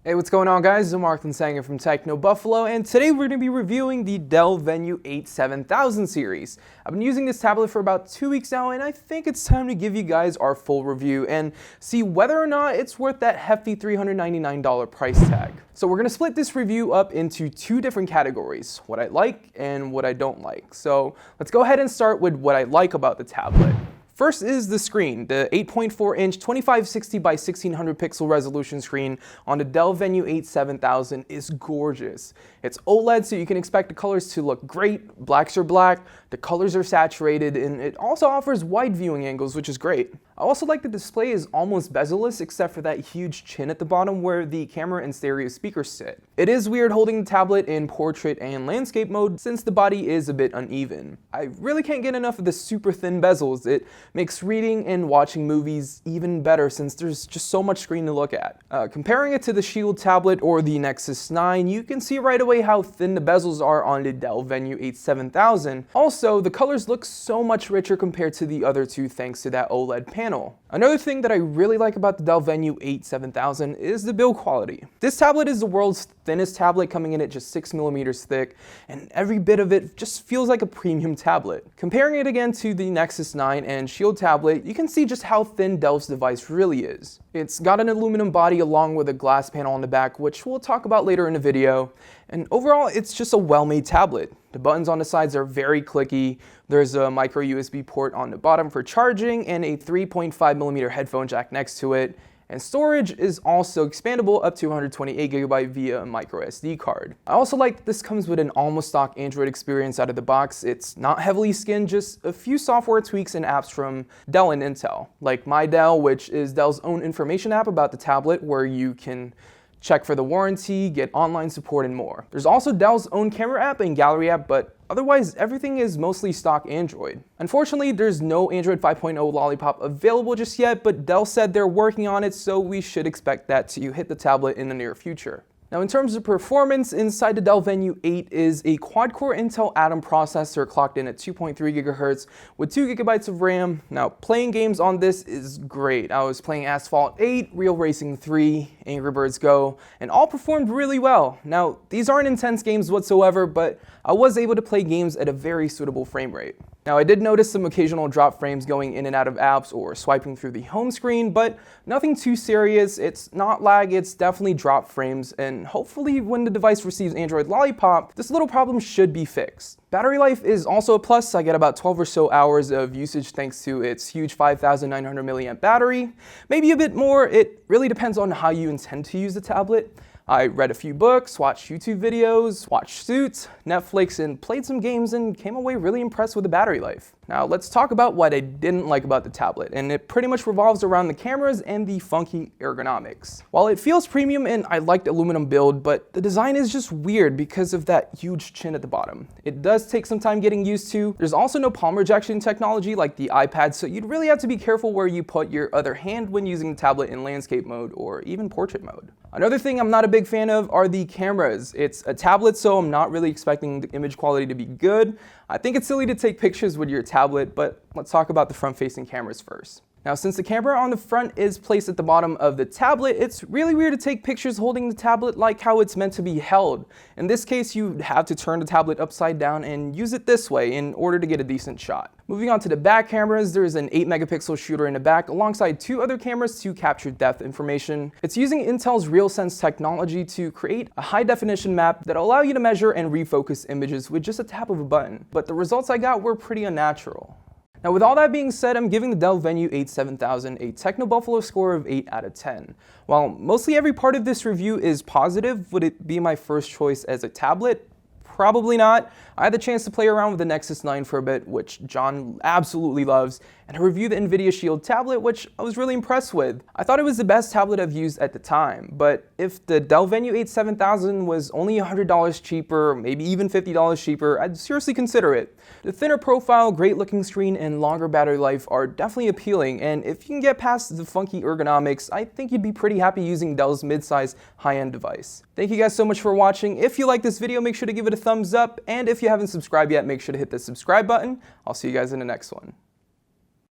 Hey, what's going on, guys? I'm Mark Sanger from Techno Buffalo, and today we're going to be reviewing the Dell Venue 8 7000 series. I've been using this tablet for about 2 weeks now, and I think it's time to give you guys our full review and see whether or not it's worth that hefty $399 price tag. So we're going to split this review up into two different categories, what I like and what I don't like. So let's go ahead and start with what I like about the tablet. First is the screen. The 8.4-inch 2560 by 1600 pixel resolution screen on the Dell Venue 8 7000 is gorgeous. It's OLED, so you can expect the colors to look great. Blacks are black, the colors are saturated, and it also offers wide viewing angles, which is great. I also like the display is almost bezel-less except for that huge chin at the bottom where the camera and stereo speakers sit. It is weird holding the tablet in portrait and landscape mode since the body is a bit uneven. I really can't get enough of the super thin bezels. It makes reading and watching movies even better since there's just so much screen to look at. Comparing it to the Shield tablet or the Nexus 9, you can see right away how thin the bezels are on the Dell Venue 8 7000. Also, the colors look so much richer compared to the other two thanks to that OLED panel. Another thing that I really like about the Dell Venue 8 7000 is the build quality. This tablet is the world's thinnest tablet, coming in at just 6mm thick, and every bit of it just feels like a premium tablet. Comparing it again to the Nexus 9 and Shield tablet, you can see just how thin Dell's device really is. It's got an aluminum body along with a glass panel on the back, which we'll talk about later in the video, and overall it's just a well-made tablet. The buttons on the sides are very clicky. There's a micro USB port on the bottom for charging and a 3.5mm headphone jack next to it. And storage is also expandable up to 128GB via a micro SD card. I also like that this comes with an almost stock Android experience out of the box. It's not heavily skinned, just a few software tweaks and apps from Dell and Intel, like My Dell, which is Dell's own information app about the tablet where you can check for the warranty, get online support, and more. There's also Dell's own camera app and gallery app, but otherwise everything is mostly stock Android. Unfortunately, there's no Android 5.0 Lollipop available just yet, but Dell said they're working on it, so we should expect that to hit the tablet in the near future. Now, in terms of performance, inside the Dell Venue 8 is a quad-core Intel Atom processor clocked in at 2.3 GHz with 2 GB of RAM. Now, playing games on this is great. I was playing Asphalt 8, Real Racing 3, Angry Birds Go, and all performed really well. Now, these aren't intense games whatsoever, but I was able to play games at a very suitable frame rate. Now, I did notice some occasional drop frames going in and out of apps or swiping through the home screen, but nothing too serious. It's not lag, it's definitely drop frames, and hopefully when the device receives Android Lollipop, this little problem should be fixed. Battery life is also a plus. I get about 12 or so hours of usage thanks to its huge 5,900 mAh battery. Maybe a bit more. It really depends on how you intend to use the tablet. I read a few books, watched YouTube videos, watched Suits, Netflix, and played some games and came away really impressed with the battery life. Now let's talk about what I didn't like about the tablet, and it pretty much revolves around the cameras and the funky ergonomics. While it feels premium and I like the aluminum build, but the design is just weird because of that huge chin at the bottom. It does take some time getting used to. There's also no palm rejection technology like the iPad, so you'd really have to be careful where you put your other hand when using the tablet in landscape mode or even portrait mode. Another thing I'm not a big fan of are the cameras. It's a tablet, so I'm not really expecting the image quality to be good. I think it's silly to take pictures with your tablet, but let's talk about the front-facing cameras first. Now, since the camera on the front is placed at the bottom of the tablet, it's really weird to take pictures holding the tablet like how it's meant to be held. In this case, you'd have to turn the tablet upside down and use it this way in order to get a decent shot. Moving on to the back cameras, there's an 8-megapixel shooter in the back alongside 2 other cameras to capture depth information. It's using Intel's RealSense technology to create a high-definition map that'll allow you to measure and refocus images with just a tap of a button. But the results I got were pretty unnatural. Now, with all that being said, I'm giving the Dell Venue 8 7000 a Techno Buffalo score of 8 out of 10. While mostly every part of this review is positive, would it be my first choice as a tablet? Probably not. I had the chance to play around with the Nexus 9 for a bit, which John absolutely loves, and I reviewed the NVIDIA Shield tablet, which I was really impressed with. I thought it was the best tablet I've used at the time, but if the Dell Venue 8 7000 was only $100 cheaper, maybe even $50 cheaper, I'd seriously consider it. The thinner profile, great looking screen, and longer battery life are definitely appealing, and if you can get past the funky ergonomics, I think you'd be pretty happy using Dell's mid-size high-end device. Thank you guys so much for watching. If you like this video, make sure to give it a thumbs up, and if you haven't subscribed yet, make sure to hit the subscribe button. I'll see you guys in the next one.